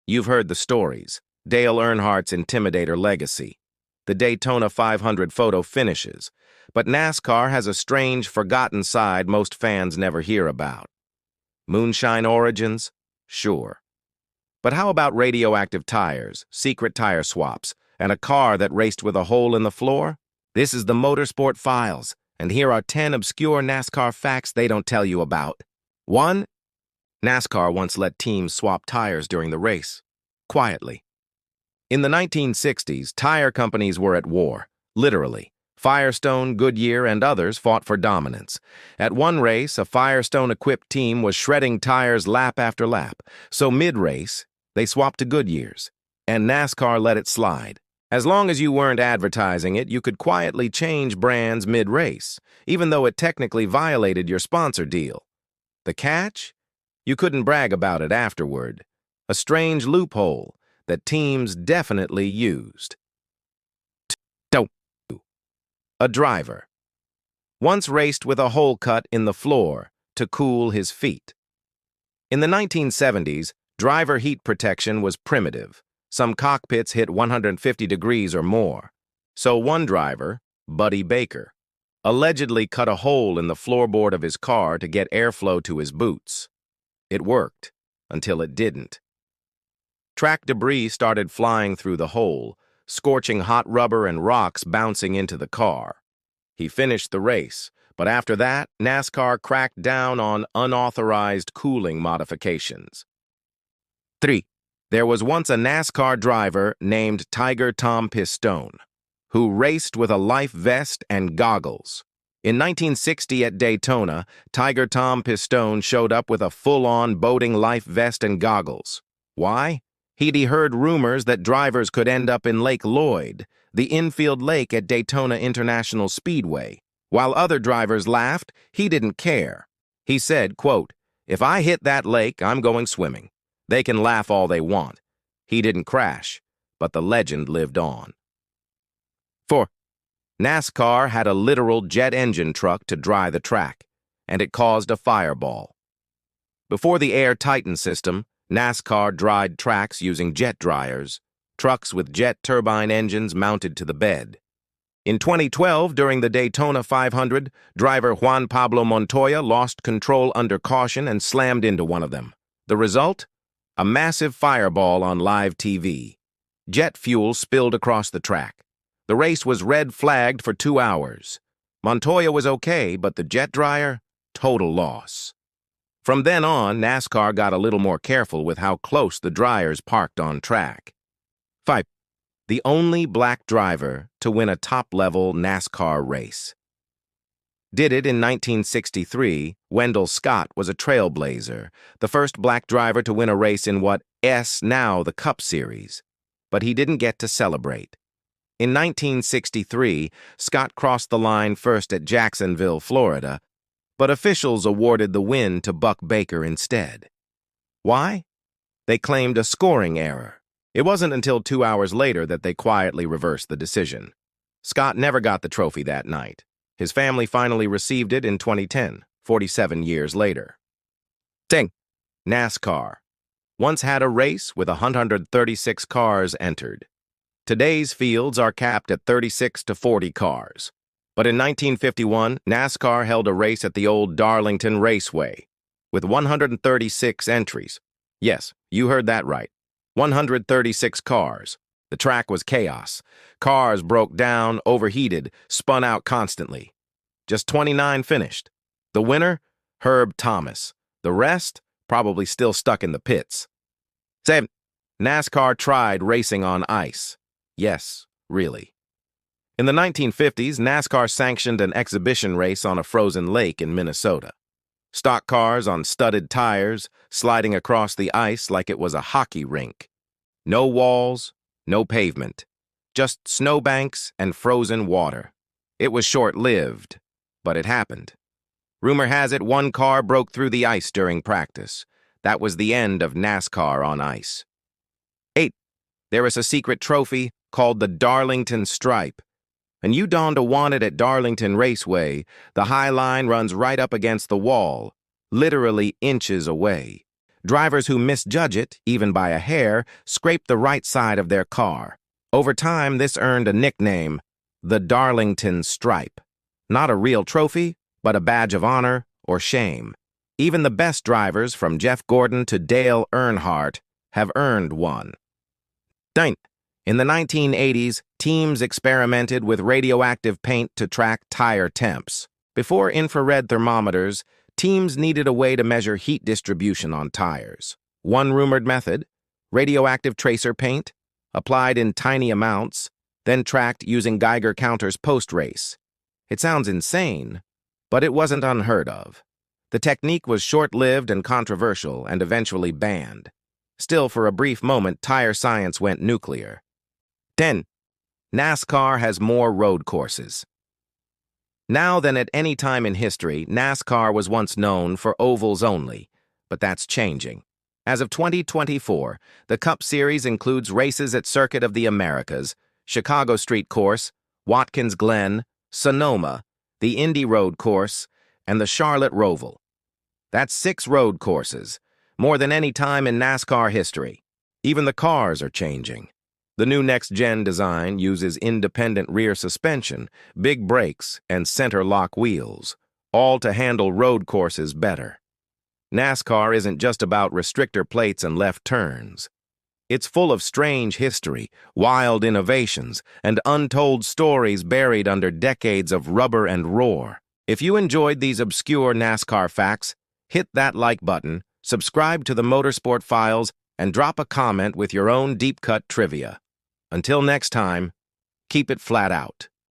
You've heard the stories. Dale Earnhardt's Intimidator legacy. The Daytona 500 photo finishes. But NASCAR has a strange, forgotten side most fans never hear about. Moonshine origins? Sure. But how about radioactive tires, secret tire swaps, and a car that raced with a hole in the floor? This is the Motorsport Files, and here are 10 obscure NASCAR facts they don't tell you about. 1. NASCAR once let teams swap tires during the race. Quietly. In the 1960s, tire companies were at war, literally. Firestone, Goodyear, and others fought for dominance. At one race, a Firestone-equipped team was shredding tires lap after lap, so mid-race, they swapped to Goodyear's, and NASCAR let it slide. As long as you weren't advertising it, you could quietly change brands mid-race, even though it technically violated your sponsor deal. The catch? You couldn't brag about it afterward. A strange loophole that teams definitely used. 2. A driver. Once raced with a hole cut in the floor to cool his feet. In the 1970s, driver heat protection was primitive. Some cockpits hit 150 degrees or more. So one driver, Buddy Baker, allegedly cut a hole in the floorboard of his car to get airflow to his boots. It worked, until it didn't. Track debris started flying through the hole, scorching hot rubber and rocks bouncing into the car. He finished the race, but after that, NASCAR cracked down on unauthorized cooling modifications. 3. There was once a NASCAR driver named Tiger Tom Pistone, who raced with a life vest and goggles. In 1960 at Daytona, Tiger Tom Pistone showed up with a full-on boating life vest and goggles. Why? He'd heard rumors that drivers could end up in Lake Lloyd, the infield lake at Daytona International Speedway. While other drivers laughed, he didn't care. He said, quote, "If I hit that lake, I'm going swimming. They can laugh all they want." He didn't crash, but the legend lived on. 4. NASCAR had a literal jet engine truck to dry the track, and it caused a fireball. Before the Air Titan system, NASCAR dried tracks using jet dryers, trucks with jet turbine engines mounted to the bed. In 2012, during the Daytona 500, driver Juan Pablo Montoya lost control under caution and slammed into one of them. The result? A massive fireball on live TV. Jet fuel spilled across the track. The race was red flagged for 2 hours. Montoya was okay, but the jet dryer? Total loss. From then on, NASCAR got a little more careful with how close the dryers parked on track. 5. The only black driver to win a top-level NASCAR race. Did it in 1963, Wendell Scott was a trailblazer, the first black driver to win a race in what is now the Cup Series. But he didn't get to celebrate. In 1963, Scott crossed the line first at Jacksonville, Florida, but officials awarded the win to Buck Baker instead. Why? They claimed a scoring error. It wasn't until 2 hours later that they quietly reversed the decision. Scott never got the trophy that night. His family finally received it in 2010, 47 years later. 10. NASCAR once had a race with 136 cars entered. Today's fields are capped at 36 to 40 cars. But in 1951, NASCAR held a race at the old Darlington Raceway with 136 entries. Yes, you heard that right. 136 cars. The track was chaos. Cars broke down, overheated, spun out constantly. Just 29 finished. The winner? Herb Thomas. The rest? Probably still stuck in the pits. 7. NASCAR tried racing on ice. Yes, really. In the 1950s, NASCAR sanctioned an exhibition race on a frozen lake in Minnesota. Stock cars on studded tires, sliding across the ice like it was a hockey rink. No walls, no pavement, just snowbanks and frozen water. It was short-lived, but it happened. Rumor has it one car broke through the ice during practice. That was the end of NASCAR on ice. 8. There is a secret trophy called the Darlington Stripe. And you donned a want it at Darlington Raceway, the high line runs right up against the wall, literally inches away. Drivers who misjudge it, even by a hair, scrape the right side of their car. Over time, this earned a nickname, the Darlington Stripe. Not a real trophy, but a badge of honor or shame. Even the best drivers, from Jeff Gordon to Dale Earnhardt, have earned one. In the 1980s, teams experimented with radioactive paint to track tire temps. Before infrared thermometers, teams needed a way to measure heat distribution on tires. One rumored method, radioactive tracer paint, applied in tiny amounts, then tracked using Geiger counters post-race. It sounds insane, but it wasn't unheard of. The technique was short-lived and controversial and eventually banned. Still, for a brief moment, tire science went nuclear. 10. NASCAR has more road courses. Now than at any time in history, NASCAR was once known for ovals only, but that's changing. As of 2024, the Cup Series includes races at Circuit of the Americas, Chicago Street Course, Watkins Glen, Sonoma, the Indy Road Course, and the Charlotte Roval. That's 6 road courses, more than any time in NASCAR history. Even the cars are changing. The new next-gen design uses independent rear suspension, big brakes, and center-lock wheels, all to handle road courses better. NASCAR isn't just about restrictor plates and left turns. It's full of strange history, wild innovations, and untold stories buried under decades of rubber and roar. If you enjoyed these obscure NASCAR facts, hit that like button, subscribe to the Motorsport Files, and drop a comment with your own deep-cut trivia. Until next time, keep it flat out.